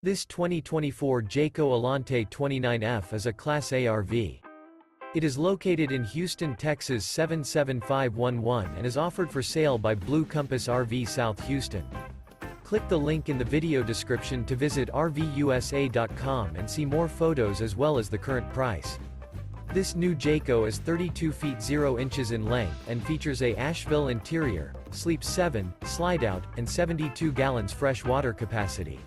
This 2024 Jayco Alante 29F is a Class A RV. It is located in Houston, Texas 77511 and is offered for sale by Blue Compass RV South Houston. Click the link in the video description to visit RVUSA.com and see more photos as well as the current price. This new Jayco is 32 feet 0 inches in length and features a ASHVILLE interior, sleeps 7, Slideout, and 72 gallons fresh water capacity.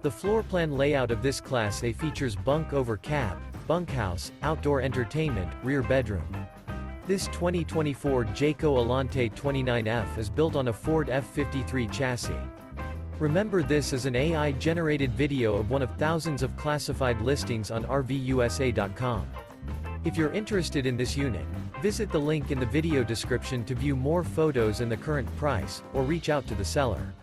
The floor plan layout of this Class A features Bunk Over Cab, Bunkhouse, outdoor entertainment, rear bedroom. This 2024 Jayco Alante 29F is built on a Ford F53 chassis. Remember, this is an AI-generated video of one of thousands of classified listings on RVUSA.com. If you're interested in this unit, visit the link in the video description to view more photos and the current price, or reach out to the seller.